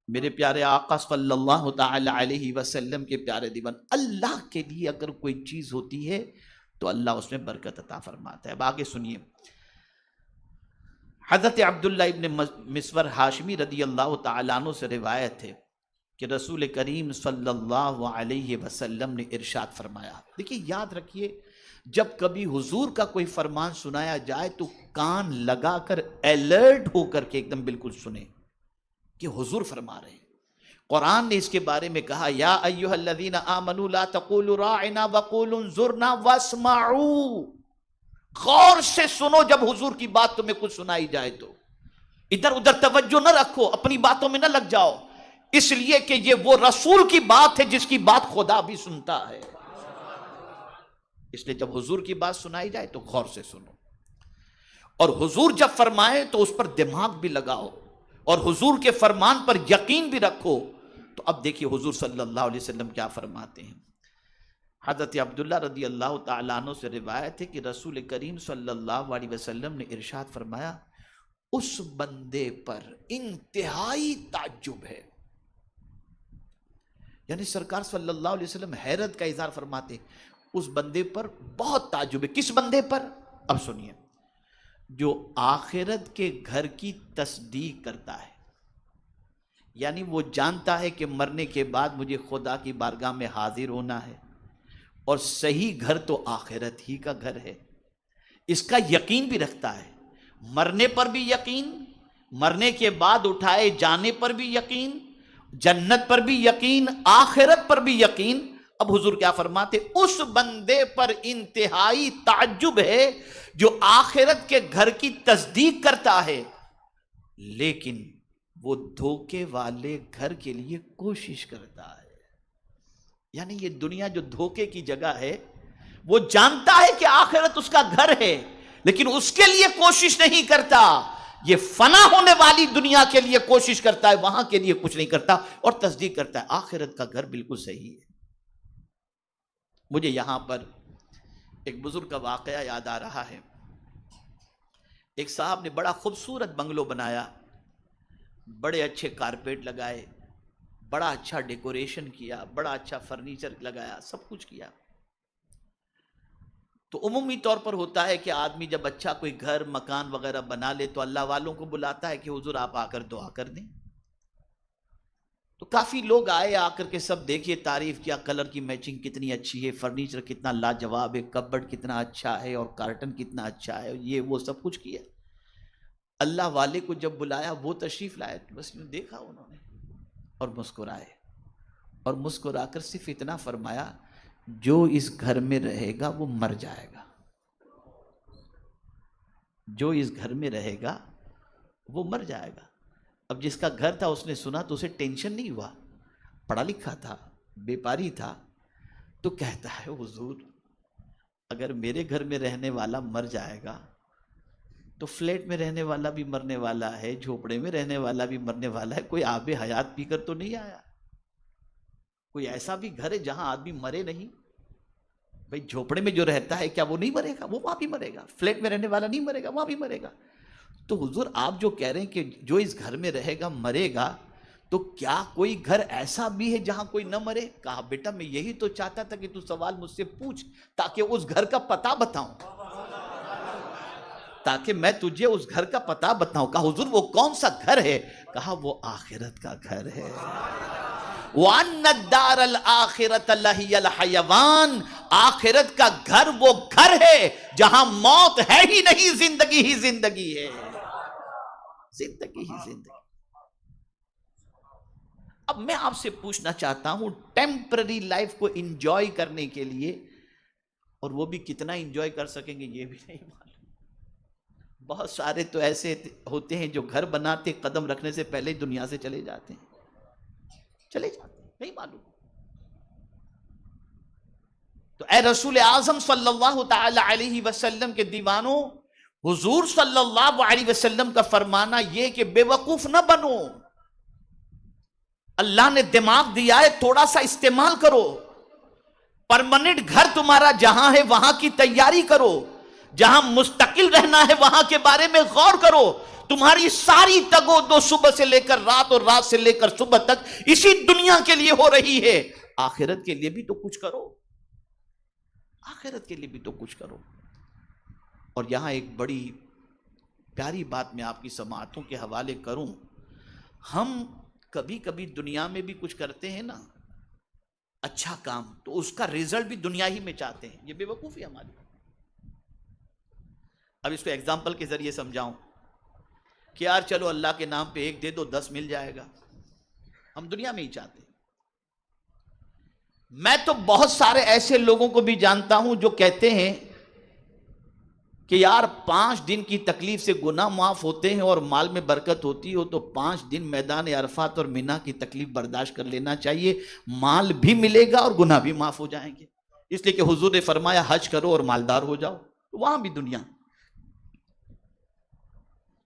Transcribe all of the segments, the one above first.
میرے پیارے آقا صلی اللہ تعالی علیہ وسلم کے پیارے دیوان، اللہ کے لیے اگر کوئی چیز ہوتی ہے تو اللہ اس میں برکت عطا فرماتا ہے۔ اب آگے سنیے، حضرت عبداللہ ابن مسور ہاشمی رضی اللہ تعالیٰ عنہ سے روایت ہے کہ رسول کریم صلی اللہ علیہ وسلم نے ارشاد فرمایا۔ دیکھیے یاد رکھیے، جب کبھی حضور کا کوئی فرمان سنایا جائے تو کان لگا کر الرٹ ہو کر کے ایک دم بالکل سنیں کہ حضور فرما رہے ہیں۔ قرآن نے اس کے بارے میں کہا، یا ایھا الذین آمنوا لا تقولوا راعنا وقولوا انظرنا واسمعوا۔ غور سے سنو جب حضور کی بات تمہیں کچھ سنائی جائے تو ادھر ادھر توجہ نہ رکھو، اپنی باتوں میں نہ لگ جاؤ، اس لیے کہ یہ وہ رسول کی بات ہے جس کی بات خدا بھی سنتا ہے۔ اس لیے جب حضور کی بات سنائی جائے تو غور سے سنو، اور حضور جب فرمائے تو اس پر دماغ بھی لگاؤ، اور حضور کے فرمان پر یقین بھی رکھو۔ تو اب دیکھیے حضور صلی اللہ علیہ وسلم کیا فرماتے ہیں۔ حضرت عبداللہ رضی اللہ تعالیٰ عنہ سے روایت ہے کہ رسول کریم صلی اللہ علیہ وسلم نے ارشاد فرمایا، اس بندے پر انتہائی تعجب ہے۔ یعنی سرکار صلی اللہ علیہ وسلم حیرت کا اظہار فرماتے ہیں، اس بندے پر بہت تعجب ہے۔ کس بندے پر؟ اب سنیے، جو آخرت کے گھر کی تصدیق کرتا ہے، یعنی وہ جانتا ہے کہ مرنے کے بعد مجھے خدا کی بارگاہ میں حاضر ہونا ہے، اور صحیح گھر تو آخرت ہی کا گھر ہے، اس کا یقین بھی رکھتا ہے، مرنے پر بھی یقین، مرنے کے بعد اٹھائے جانے پر بھی یقین، جنت پر بھی یقین، آخرت پر بھی یقین۔ اب حضور کیا فرماتے، اس بندے پر انتہائی تعجب ہے جو آخرت کے گھر کی تصدیق کرتا ہے، لیکن وہ دھوکے والے گھر کے لیے کوشش کرتا ہے۔ یعنی یہ دنیا جو دھوکے کی جگہ ہے، وہ جانتا ہے کہ آخرت اس کا گھر ہے، لیکن اس کے لیے کوشش نہیں کرتا۔ یہ فنا ہونے والی دنیا کے لیے کوشش کرتا ہے، وہاں کے لیے کچھ نہیں کرتا، اور تصدیق کرتا ہے آخرت کا گھر بالکل صحیح ہے۔ مجھے یہاں پر ایک بزرگ کا واقعہ یاد آ رہا ہے۔ ایک صاحب نے بڑا خوبصورت بنگلو بنایا، بڑے اچھے کارپیٹ لگائے، بڑا اچھا ڈیکوریشن کیا، بڑا اچھا فرنیچر لگایا، سب کچھ کیا۔ تو عمومی طور پر ہوتا ہے کہ آدمی جب اچھا کوئی گھر مکان وغیرہ بنا لے تو اللہ والوں کو بلاتا ہے کہ حضور آپ آ کر دعا کر دیں۔ تو کافی لوگ آئے، آ کر کے سب دیکھیے، تعریف کیا، کلر کی میچنگ کتنی اچھی ہے، فرنیچر کتنا لاجواب ہے، کبڈ کتنا اچھا ہے، اور کارٹن کتنا اچھا ہے، یہ وہ سب کچھ کیا۔ اللہ والے کو جب بلایا وہ تشریف لائے، بس یوں دیکھا انہوں نے اور مسکرائے، اور مسکرا کر صرف اتنا فرمایا، جو اس گھر میں رہے گا وہ مر جائے گا، جو اس گھر میں رہے گا وہ مر جائے گا۔ اب جس کا گھر تھا اس نے سنا تو اسے ٹینشن نہیں ہوا، پڑھا لکھا تھا، بیپاری تھا، تو کہتا ہے حضور اگر میرے گھر میں رہنے والا مر جائے گا تو فلیٹ میں رہنے والا بھی مرنے والا ہے، جھوپڑے میں رہنے والا بھی مرنے والا ہے، کوئی آب حیات پی کر تو نہیں آیا؟ کوئی ایسا بھی گھر ہے جہاں آدمی مرے نہیں؟ بھئی جھوپڑے میں جو رہتا ہے کیا وہ نہیں مرے گا؟ وہ وہاں بھی مرے گا۔ فلیٹ میں رہنے والا نہیں مرے گا، وہاں بھی مرے گا۔ تو حضور آپ جو کہہ رہے ہیں کہ جو اس گھر میں رہے گا مرے گا، تو کیا کوئی گھر ایسا بھی ہے جہاں کوئی نہ مرے؟ کہا بیٹا میں یہی تو چاہتا تھا کہ تو سوال مجھ سے پوچھ تاکہ اس گھر کا پتہ بتاؤں، تاکہ میں تجھے اس گھر کا پتہ بتاؤں۔ کہا حضور وہ کون سا گھر ہے؟ کہا وہ آخرت کا گھر ہے۔ وَأَنَّ الدَّارَ الْآخِرَةَ لَهِيَ الْحَيَوَانِ، آخرت کا گھر وہ گھر ہے جہاں موت ہے ہی نہیں، زندگی ہی زندگی ہے، زندگی ہی زندگی۔ اب میں آپ سے پوچھنا چاہتا ہوں، ٹیمپرری لائف کو انجوائے کرنے کے لیے، اور وہ بھی کتنا انجوائے کر سکیں گے یہ بھی نہیں معلوم۔ بہت سارے تو ایسے ہوتے ہیں جو گھر بناتے قدم رکھنے سے پہلے دنیا سے چلے جاتے ہیں، نہیں معلوم۔ تو اے رسول اعظم صلی اللہ تعالی علیہ وسلم کے دیوانوں، حضور صلی اللہ علیہ وسلم کا فرمانا یہ کہ بے وقوف نہ بنو، اللہ نے دماغ دیا ہے تھوڑا سا استعمال کرو، پرماننٹ گھر تمہارا جہاں ہے وہاں کی تیاری کرو، جہاں مستقل رہنا ہے وہاں کے بارے میں غور کرو. تمہاری ساری تگو دو صبح سے لے کر رات اور رات سے لے کر صبح تک اسی دنیا کے لیے ہو رہی ہے. آخرت کے لیے بھی تو کچھ کرو, آخرت کے لیے بھی تو کچھ کرو. اور یہاں ایک بڑی پیاری بات میں آپ کی سماعتوں کے حوالے کروں. ہم کبھی کبھی دنیا میں بھی کچھ کرتے ہیں نا اچھا کام, تو اس کا ریزلٹ بھی دنیا ہی میں چاہتے ہیں. یہ بے وقوفی ہماری. اب اس کو ایگزامپل کے ذریعے سمجھاؤں کہ یار چلو اللہ کے نام پہ 1 دے دو 10 مل جائے گا. ہم دنیا میں ہی چاہتے ہیں. میں تو بہت سارے ایسے لوگوں کو بھی جانتا ہوں جو کہتے ہیں کہ یار 5 دن کی تکلیف سے گناہ معاف ہوتے ہیں اور مال میں برکت ہوتی ہو تو 5 دن میدان عرفات اور مینا کی تکلیف برداشت کر لینا چاہیے, مال بھی ملے گا اور گناہ بھی معاف ہو جائیں گے. اس لیے کہ حضور نے فرمایا حج کرو اور مالدار ہو جاؤ. وہاں بھی دنیا,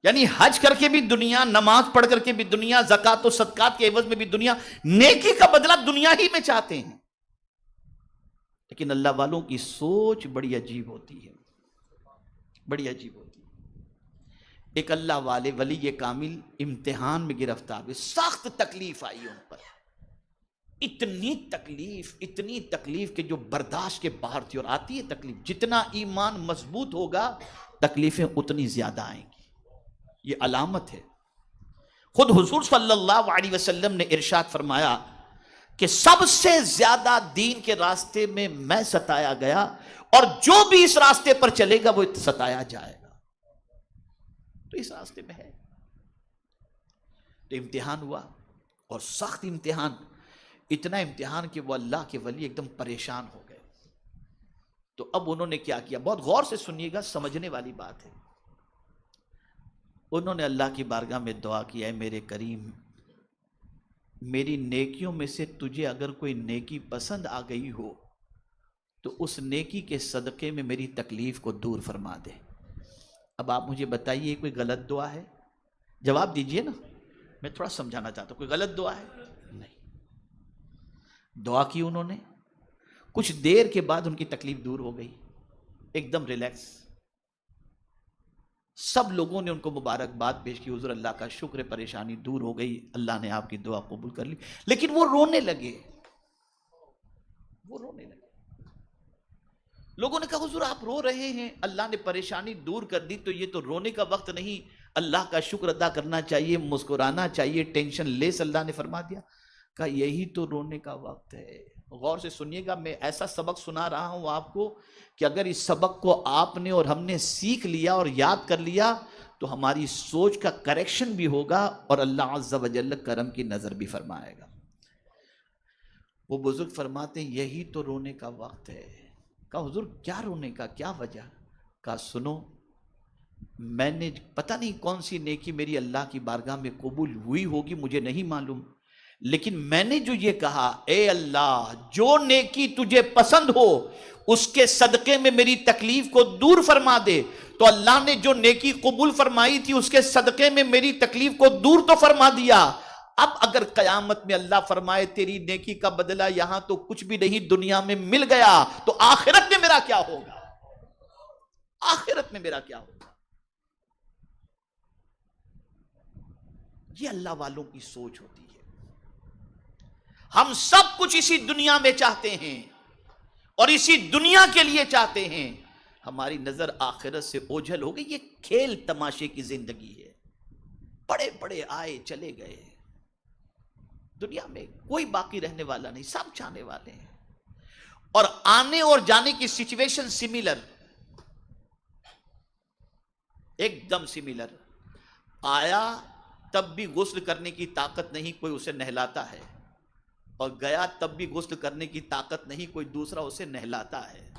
یعنی حج کر کے بھی دنیا, نماز پڑھ کر کے بھی دنیا, زکوٰۃ و صدقات کے عوض میں بھی دنیا, نیکی کا بدلہ دنیا ہی میں چاہتے ہیں. لیکن اللہ والوں کی سوچ بڑی عجیب ہوتی ہے, بڑی عجیب ہوتی ہے. ایک اللہ والے ولی کامل امتحان میں گرفتار ہوئے, سخت تکلیف آئی ان پر, اتنی تکلیف کہ جو برداشت کے باہر تھی. اور آتی ہے تکلیف, جتنا ایمان مضبوط ہوگا تکلیفیں اتنی زیادہ آئیں گی. یہ علامت ہے. خود حضور صلی اللہ علیہ وسلم نے ارشاد فرمایا کہ سب سے زیادہ دین کے راستے میں ستایا گیا, اور جو بھی اس راستے پر چلے گا وہ ستایا جائے گا. تو اس راستے میں ہے. تو امتحان ہوا, اور سخت امتحان, اتنا امتحان کہ وہ اللہ کے ولی ایک دم پریشان ہو گئے. تو اب انہوں نے کیا کیا, بہت غور سے سنیے گا, سمجھنے والی بات ہے. انہوں نے اللہ کی بارگاہ میں دعا کی, اے میرے کریم, میری نیکیوں میں سے تجھے اگر کوئی نیکی پسند آ گئی ہو تو اس نیکی کے صدقے میں میری تکلیف کو دور فرما دے. اب آپ مجھے بتائیے کوئی غلط دعا ہے؟ جواب دیجئے نا, میں تھوڑا سمجھانا چاہتا ہوں. کوئی غلط دعا ہے؟ نہیں. دعا کی انہوں نے, کچھ دیر کے بعد ان کی تکلیف دور ہو گئی, ایک دم ریلیکس. سب لوگوں نے ان کو مبارکباد پیش کی, حضور اللہ کا شکر, پریشانی دور ہو گئی, اللہ نے آپ کی دعا قبول کر لی. لیکن وہ رونے لگے, وہ رونے لگے. لوگوں نے کہا حضور آپ رو رہے ہیں, اللہ نے پریشانی دور کر دی, تو یہ تو رونے کا وقت نہیں, اللہ کا شکر ادا کرنا چاہیے, مسکرانا چاہیے, ٹینشن لیس. اللہ نے فرما دیا, کہا یہی تو رونے کا وقت ہے. غور سے سنیے گا, میں ایسا سبق سنا رہا ہوں آپ کو کہ اگر اس سبق کو آپ نے اور ہم نے سیکھ لیا اور یاد کر لیا تو ہماری سوچ کا کریکشن بھی ہوگا, اور اللہ عز و جل کرم کی نظر بھی فرمائے گا. وہ بزرگ فرماتے ہیں یہی تو رونے کا وقت ہے. کہا حضور کیا رونے کا, کیا وجہ؟ کہا سنو, میں نے پتہ نہیں کون سی نیکی میری اللہ کی بارگاہ میں قبول ہوئی ہوگی, مجھے نہیں معلوم, لیکن میں نے جو یہ کہا, اے اللہ جو نیکی تجھے پسند ہو اس کے صدقے میں میری تکلیف کو دور فرما دے, تو اللہ نے جو نیکی قبول فرمائی تھی اس کے صدقے میں میری تکلیف کو دور تو فرما دیا. اب اگر قیامت میں اللہ فرمائے تیری نیکی کا بدلہ یہاں تو کچھ بھی نہیں, دنیا میں مل گیا, تو آخرت میں میرا کیا ہوگا, آخرت میں میرا کیا ہوگا. یہ اللہ والوں کی سوچ ہوتی ہے. ہم سب کچھ اسی دنیا میں چاہتے ہیں اور اسی دنیا کے لیے چاہتے ہیں, ہماری نظر آخرت سے اوجھل ہو گئی. یہ کھیل تماشے کی زندگی ہے, بڑے بڑے آئے چلے گئے, دنیا میں کوئی باقی رہنے والا نہیں, سب جانے والے ہیں. اور آنے اور جانے کی سچویشن سملر, ایک دم سملر. آیا تب بھی غسل کرنے کی طاقت نہیں, کوئی اسے نہلاتا ہے, اور گیا تب بھی غسل کرنے کی طاقت نہیں, کوئی دوسرا اسے نہلاتا ہے.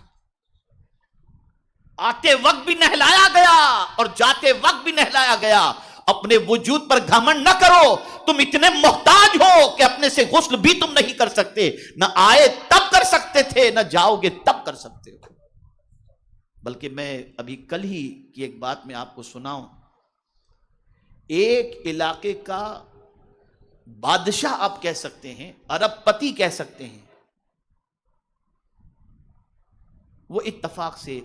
آتے وقت بھی نہلایا گیا اور جاتے وقت بھی نہلایا گیا. اپنے وجود پر گھمنڈ نہ کرو, تم اتنے محتاج ہو کہ اپنے سے غسل بھی تم نہیں کر سکتے. نہ آئے تب کر سکتے تھے, نہ جاؤ گے تب کر سکتے ہو. بلکہ میں ابھی کل ہی کی ایک بات میں آپ کو سناؤں. ایک علاقے کا بادشاہ آپ کہہ سکتے ہیں, ارب پتی کہہ سکتے ہیں, وہ اتفاق سے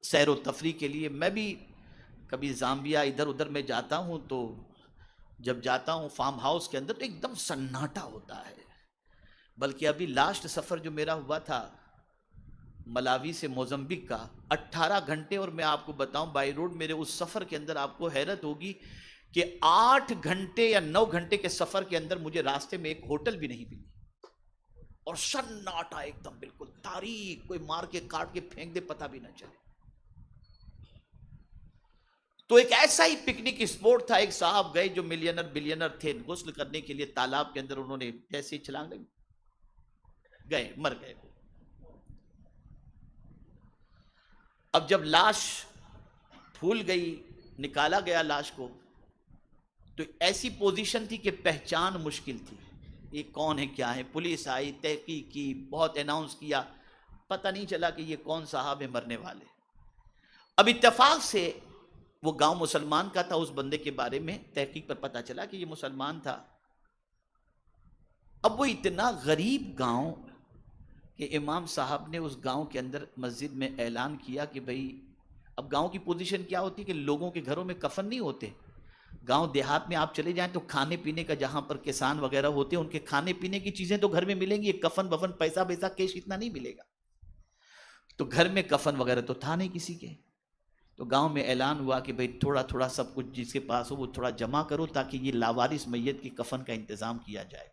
سیر و تفریح کے لیے میں بھی کبھی زامبیا ادھر ادھر میں جاتا ہوں، تو جب جاتا ہوں فارم ہاؤس کے اندر تو ایک دم سناٹا ہوتا ہے. بلکہ ابھی لاسٹ سفر جو میرا ہوا تھا ملاوی سے موزمبک کا، 18 گھنٹے، اور میں آپ کو بتاؤں بائی روڈ میرے اس سفر کے اندر آپ کو حیرت ہوگی کہ 8 گھنٹے یا 9 گھنٹے کے سفر کے اندر مجھے راستے میں ایک ہوٹل بھی نہیں ملی، اور سناٹا ایک دم بالکل تاریک، کوئی مار کے کاٹ کے پھینک دے پتہ بھی نہ چلے. تو ایک ایسا ہی پکنک اسپورٹ تھا. ایک صاحب گئے جو ملینر بلینر تھے، غسل کرنے کے لیے تالاب کے اندر انہوں نے جیسے ہی چھلانگ لگی گئے، مر گئے. اب جب لاش پھول گئی، نکالا گیا لاش کو، تو ایسی پوزیشن تھی کہ پہچان مشکل تھی، یہ کون ہے کیا ہے. پولیس آئی، تحقیق کی، بہت اناؤنس کیا، پتہ نہیں چلا کہ یہ کون صاحب ہے مرنے والے. اب اتفاق سے وہ گاؤں مسلمان کا تھا، اس بندے کے بارے میں تحقیق پر پتہ چلا کہ یہ مسلمان تھا. اب وہ اتنا غریب گاؤں کہ امام صاحب نے اس گاؤں کے اندر مسجد میں اعلان کیا کہ بھئی، اب گاؤں کی پوزیشن کیا ہوتی کہ لوگوں کے گھروں میں کفن نہیں ہوتے. گاؤں دیہات میں آپ چلے جائیں تو کھانے پینے کا، جہاں پر کسان وغیرہ ہوتے ہیں ان کے کھانے پینے کی چیزیں تو گھر میں ملیں گی، کفن وفن پیسہ بیسہ کیش اتنا نہیں ملے گا. تو گھر میں کفن وغیرہ تو تھا نہیں کسی کے. تو گاؤں میں اعلان ہوا کہ بھئی تھوڑا تھوڑا سب کچھ جس کے پاس ہو وہ تھوڑا جمع کرو تاکہ یہ لاوارث میت کی کفن کا انتظام کیا جائے.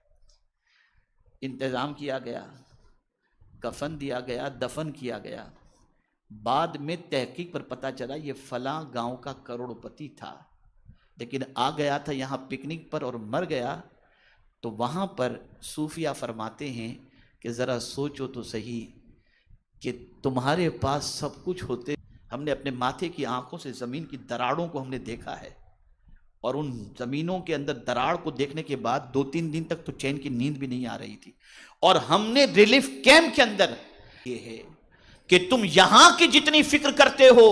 انتظام کیا گیا، کفن دیا گیا، دفن کیا گیا. بعد میں تحقیق پر پتہ چلا یہ فلاں گاؤں کا کروڑ پتی تھا، لیکن آ گیا تھا یہاں پکنک پر اور مر گیا. تو وہاں پر صوفیہ فرماتے ہیں کہ ذرا سوچو تو صحیح کہ تمہارے پاس سب کچھ ہوتے، ہم نے اپنے ماتھے کی آنکھوں سے زمین کی دراڑوں کو ہم نے دیکھا ہے، اور ان زمینوں کے اندر دراڑ کو دیکھنے کے بعد 2-3 دن تک تو چین کی نیند بھی نہیں آ رہی تھی. اور ہم نے ریلیف کیمپ کے اندر یہ ہے کہ تم یہاں کی جتنی فکر کرتے ہو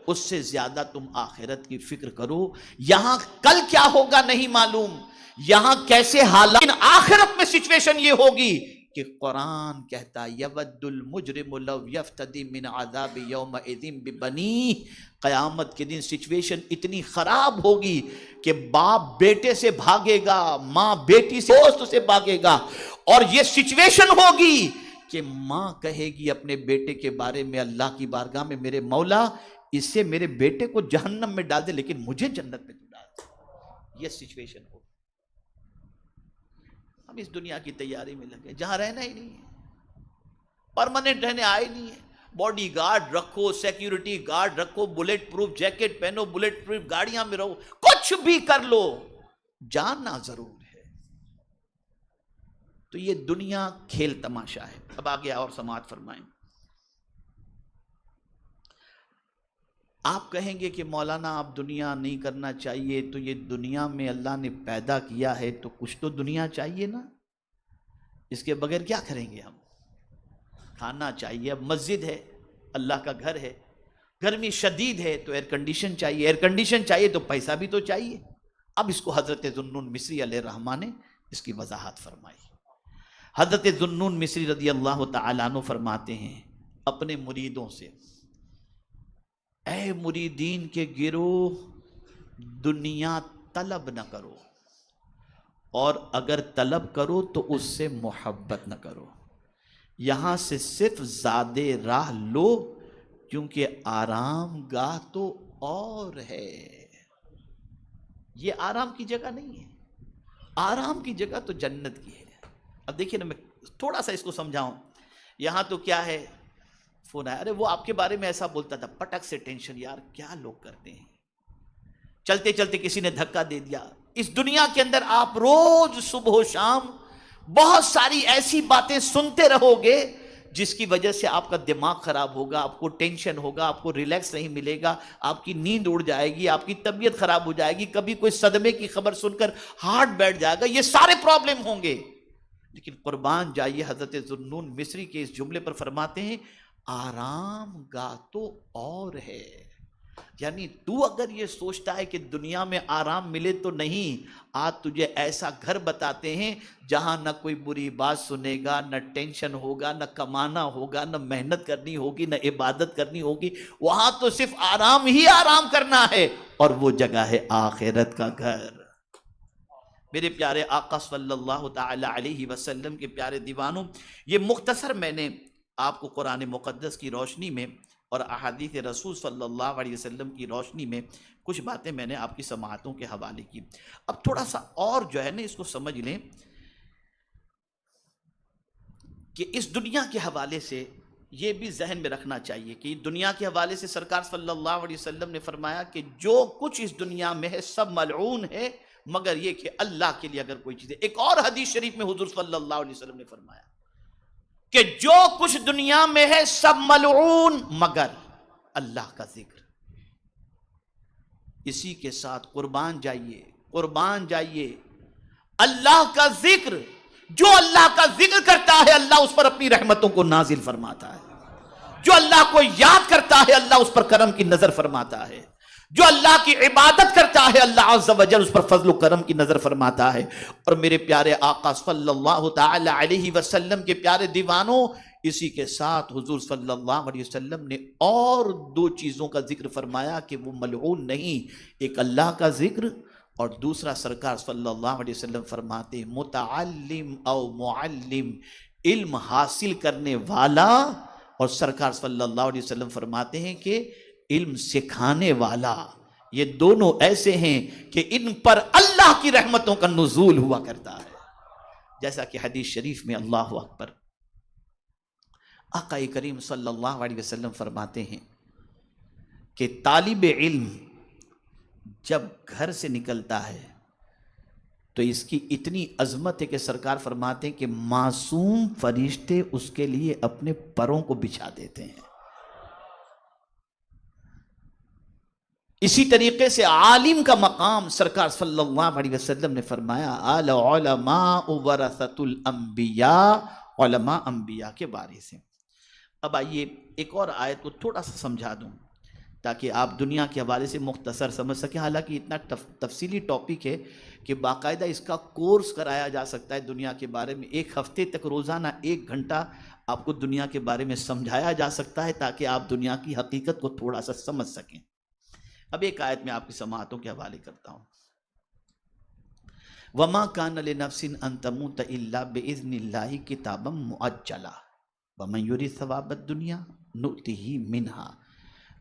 اس سے زیادہ تم آخرت کی فکر کرو. یہاں کل کیا ہوگا نہیں معلوم، یہاں کیسے حالات، آخرت میں سچویشن یہ ہوگی کہ قرآن کہتا یود المجرم لو یفتدی من عذاب یومئذ ببنیہ. قیامت کے دن سچویشن اتنی خراب ہوگی کہ باپ بیٹے سے بھاگے گا، ماں بیٹی سے، دوست سے بھاگے گا. اور یہ سچویشن ہوگی کہ ماں کہے گی اپنے بیٹے کے بارے میں اللہ کی بارگاہ میں، میرے مولا اس سے میرے بیٹے کو جہنم میں ڈال دے لیکن مجھے جنت میں تو ڈال دے. یہ سچویشن ہوگی. ہم اس دنیا کی تیاری میں لگے جہاں رہنا ہی نہیں ہے، پرماننٹ رہنے آئے نہیں ہے. باڈی گارڈ رکھو، سیکیورٹی گارڈ رکھو، بلٹ پروف جیکٹ پہنو، بلٹ پروف گاڑیاں میں رہو، کچھ بھی کر لو، جاننا ضرور ہے. تو یہ دنیا کھیل تماشا ہے. اب آگے اور سماعت فرمائیں. آپ کہیں گے کہ مولانا آپ دنیا نہیں کرنا چاہیے، تو یہ دنیا میں اللہ نے پیدا کیا ہے تو کچھ تو دنیا چاہیے نا، اس کے بغیر کیا کریں گے ہم؟ کھانا چاہیے. اب مسجد ہے، اللہ کا گھر ہے، گرمی شدید ہے تو ایئر کنڈیشن چاہیے، ایئر کنڈیشن چاہیے تو پیسہ بھی تو چاہیے. اب اس کو حضرت ذوالنون مصری علیہ الرحمہ نے اس کی وضاحت فرمائی. حضرت ذوالنون مصری رضی اللہ تعالیٰ عنہ فرماتے ہیں اپنے مریدوں سے، اے مریدین کے گروہ، دنیا طلب نہ کرو، اور اگر طلب کرو تو اس سے محبت نہ کرو. یہاں سے صرف زادے راہ لو، کیونکہ آرام گاہ تو اور ہے. یہ آرام کی جگہ نہیں ہے، آرام کی جگہ تو جنت کی ہے. اب دیکھیے نا، میں تھوڑا سا اس کو سمجھاؤں. یہاں تو کیا ہے، فون آیا، ارے وہ آپ کے بارے میں ایسا بولتا تھا، پٹک سے ٹینشن. یار کیا لوگ کرتے ہیں، چلتے چلتے کسی نے دھکا دے دیا. اس دنیا کے اندر آپ روز صبح و شام بہت ساری ایسی باتیں سنتے رہو گے جس کی وجہ سے آپ کا دماغ خراب ہوگا، آپ کو ٹینشن ہوگا، آپ کو ریلیکس نہیں ملے گا، آپ کی نیند اڑ جائے گی، آپ کی طبیعت خراب ہو جائے گی، کبھی کوئی صدمے کی خبر سن کر ہارٹ بیٹھ جائے گا. یہ سارے پرابلم ہوں گے. لیکن قربان جائیے حضرت ذوالنون مصری کے اس جملے پر فرماتے ہیں آرام گاہ تو اور ہے. یعنی تو اگر یہ سوچتا ہے کہ دنیا میں آرام ملے تو نہیں، آج تجھے ایسا گھر بتاتے ہیں جہاں نہ کوئی بری بات سنے گا، نہ ٹینشن ہوگا، نہ کمانا ہوگا، نہ محنت کرنی ہوگی، نہ عبادت کرنی ہوگی، وہاں تو صرف آرام ہی آرام کرنا ہے، اور وہ جگہ ہے آخرت کا گھر۔ میرے پیارے آقا صلی اللہ تعالی علیہ وسلم کے پیارے دیوانوں، یہ مختصر میں نے آپ کو قرآن مقدس کی روشنی میں اور احادیث رسول صلی اللہ علیہ وسلم کی روشنی میں کچھ باتیں میں نے آپ کی سماعتوں کے حوالے کی۔ اب تھوڑا سا اور جو ہے نا اس کو سمجھ لیں کہ اس دنیا کے حوالے سے یہ بھی ذہن میں رکھنا چاہیے کہ دنیا کے حوالے سے سرکار صلی اللہ علیہ وسلم نے فرمایا کہ جو کچھ اس دنیا میں ہے سب ملعون ہے مگر یہ کہ اللہ کے لیے اگر کوئی چیز ہے۔ ایک اور حدیث شریف میں حضور صلی اللہ علیہ وسلم نے فرمایا کہ جو کچھ دنیا میں ہے سب ملعون مگر اللہ کا ذکر۔ اسی کے ساتھ قربان جائیے اللہ کا ذکر۔ جو اللہ کا ذکر کرتا ہے اللہ اس پر اپنی رحمتوں کو نازل فرماتا ہے، جو اللہ کو یاد کرتا ہے اللہ اس پر کرم کی نظر فرماتا ہے، جو اللہ کی عبادت کرتا ہے اللہ عز و جل اس پر فضل و کرم کی نظر فرماتا ہے۔ اور میرے پیارے آقا صلی اللہ تعالی علیہ وسلم کے پیارے دیوانوں، اسی کے ساتھ حضور صلی اللہ علیہ وسلم نے اور دو چیزوں کا ذکر فرمایا کہ وہ ملعون نہیں، ایک اللہ کا ذکر اور دوسرا سرکار صلی اللہ علیہ وسلم فرماتے ہیں متعلم او معلم، علم حاصل کرنے والا، اور سرکار صلی اللہ علیہ وسلم فرماتے ہیں کہ علم سکھانے والا، یہ دونوں ایسے ہیں کہ ان پر اللہ کی رحمتوں کا نزول ہوا کرتا ہے۔ جیسا کہ حدیث شریف میں اللہ اکبر آقا کریم صلی اللہ علیہ وسلم فرماتے ہیں کہ طالب علم جب گھر سے نکلتا ہے تو اس کی اتنی عظمت ہے کہ سرکار فرماتے ہیں کہ معصوم فرشتے اس کے لیے اپنے پروں کو بچھا دیتے ہیں۔ اسی طریقے سے عالم کا مقام سرکار صلی اللہ علیہ وسلم نے فرمایا العلماء ورثۃ الانبیاء، علماء انبیاء کے وارث ہیں۔ اب آئیے ایک اور آیت کو تھوڑا سا سمجھا دوں تاکہ آپ دنیا کے حوالے سے مختصر سمجھ سکیں، حالانکہ اتنا تفصیلی ٹاپک ہے کہ باقاعدہ اس کا کورس کرایا جا سکتا ہے دنیا کے بارے میں، ایک ہفتے تک روزانہ 1 گھنٹہ آپ کو دنیا کے بارے میں سمجھایا جا سکتا ہے تاکہ آپ دنیا کی حقیقت کو تھوڑا سا سمجھ سکیں۔ اب ایک آیت میں آپ کی سماعتوں کے حوالے کرتا ہوں۔ وَمَا كَانَ لِنَفْسٍ أَن تَمُوتَ إِلَّا بِإِذْنِ اللَّهِ كِتَابًا مُؤَجَّلًا وَمَن يُرِدْ ثَوَابَ الدُّنْيَا نُؤْتِهِ مِنْهَا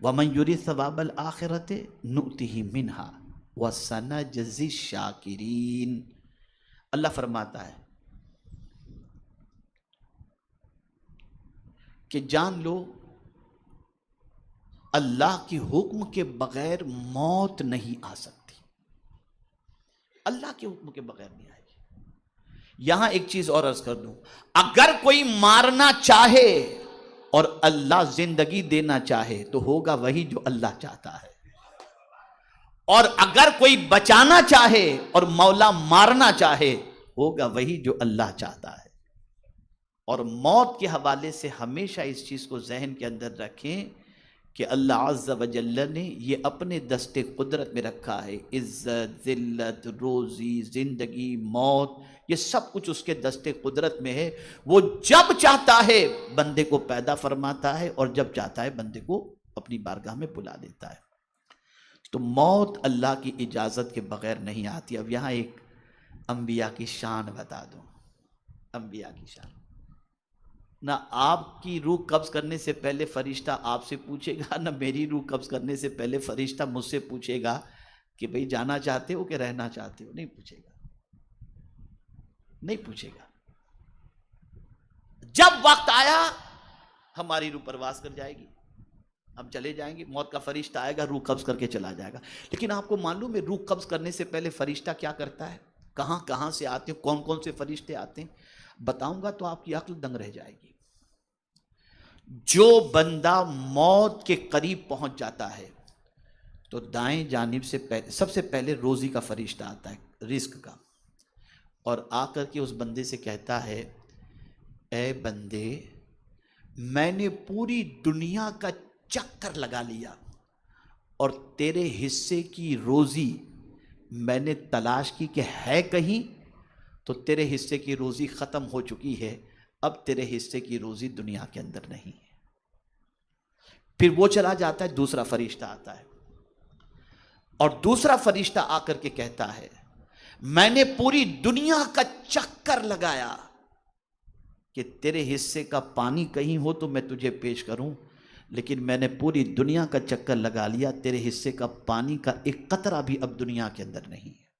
وَمَن يُرِدْ ثَوَابَ الْآخِرَةِ نُؤْتِهِ مِنْهَا وَسَنَجْزِي الشَّاكِرِينَ۔ اللہ فرماتا ہے کہ جان لو اللہ کی حکم کے بغیر موت نہیں آ سکتی، اللہ کے حکم کے بغیر نہیں آئے گی۔ یہاں ایک چیز اور عرض کر دوں، اگر کوئی مارنا چاہے اور اللہ زندگی دینا چاہے تو ہوگا وہی جو اللہ چاہتا ہے، اور اگر کوئی بچانا چاہے اور مولا مارنا چاہے ہوگا وہی جو اللہ چاہتا ہے۔ اور موت کے حوالے سے ہمیشہ اس چیز کو ذہن کے اندر رکھیں کہ اللہ عز و جل نے یہ اپنے دست قدرت میں رکھا ہے، عزت، ذلت، روزی، زندگی، موت، یہ سب کچھ اس کے دست قدرت میں ہے۔ وہ جب چاہتا ہے بندے کو پیدا فرماتا ہے اور جب چاہتا ہے بندے کو اپنی بارگاہ میں بلا دیتا ہے۔ تو موت اللہ کی اجازت کے بغیر نہیں آتی۔ اب یہاں ایک انبیاء کی شان بتا دوں، انبیاء کی شان، نہ آپ کی روح قبض کرنے سے پہلے فرشتہ آپ سے پوچھے گا، نہ میری روح قبض کرنے سے پہلے فرشتہ مجھ سے پوچھے گا کہ بھئی جانا چاہتے ہو کہ رہنا چاہتے ہو، نہیں پوچھے گا، نہیں پوچھے گا۔ جب وقت آیا ہماری روح پرواز کر جائے گی، ہم چلے جائیں گے، موت کا فرشتہ آئے گا، روح قبض کر کے چلا جائے گا۔ لیکن آپ کو معلوم ہے روح قبض کرنے سے پہلے فرشتہ کیا کرتا ہے، کہاں کہاں سے آتے ہیں، کون کون سے فرشتے آتے ہیں، بتاؤں گا تو آپ کی عقل دنگ رہ جائے گی۔ جو بندہ موت کے قریب پہنچ جاتا ہے تو دائیں جانب سے سب سے پہلے روزی کا فرشتہ آتا ہے، رزق کا، اور آ کر کے اس بندے سے کہتا ہے اے بندے میں نے پوری دنیا کا چکر لگا لیا اور تیرے حصے کی روزی میں نے تلاش کی کہ ہے کہیں، تو تیرے حصے کی روزی ختم ہو چکی ہے، اب تیرے حصے کی روزی دنیا کے اندر نہیں ہے۔ پھر وہ چلا جاتا ہے، دوسرا فرشتہ آتا ہے، اور دوسرا فرشتہ آ کر کے کہتا ہے میں نے پوری دنیا کا چکر لگایا کہ تیرے حصے کا پانی کہیں ہو تو میں تجھے پیش کروں، لیکن میں نے پوری دنیا کا چکر لگا لیا، تیرے حصے کا پانی کا ایک قطرہ بھی اب دنیا کے اندر نہیں ہے۔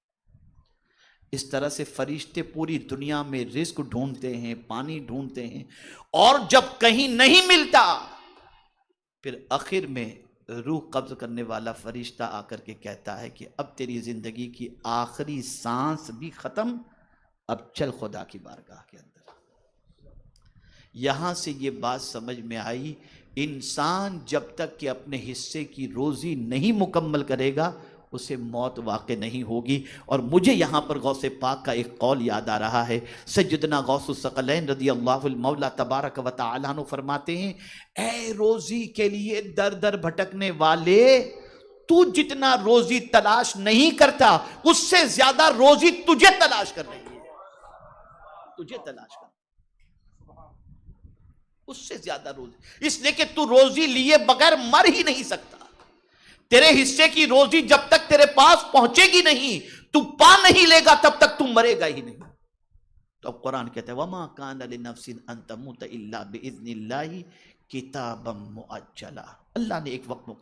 اس طرح سے فرشتے پوری دنیا میں رزق ڈھونڈتے ہیں، پانی ڈھونڈتے ہیں، اور جب کہیں نہیں ملتا پھر آخر میں روح قبض کرنے والا فرشتہ آ کر کے کہتا ہے کہ اب تیری زندگی کی آخری سانس بھی ختم، اب چل خدا کی بارگاہ کے اندر۔ یہاں سے یہ بات سمجھ میں آئی، انسان جب تک کہ اپنے حصے کی روزی نہیں مکمل کرے گا اسے موت واقع نہیں ہوگی۔ اور مجھے یہاں پر غوث پاک کا ایک قول یاد آ رہا ہے، سیدنا غوث الثقلین رضی اللہ المولا تبارک و تعالیٰ عنہ فرماتے ہیں، اے روزی کے لیے در در بھٹکنے والے، تو جتنا روزی تلاش نہیں کرتا اس سے زیادہ روزی تجھے تلاش کر رہی ہے، تجھے تلاش کر، اس سے زیادہ روزی، اس لیے کہ تو روزی لیے بغیر مر ہی نہیں سکتا۔ تیرے حصے کی روزی جب تک تیرے پاس پہنچے گی نہیں، تو پا نہیں لے گا، تب تک تو مرے گا ہی نہیں۔ تو اب قرآن کہتا ہے وَمَا كَانَ لِنَفْسٍ أَن تَمُوتَ إِلَّا بِإِذْنِ اللَّهِ كِتَابًا مُؤَجَّلًا، اللہ نے ایک وقت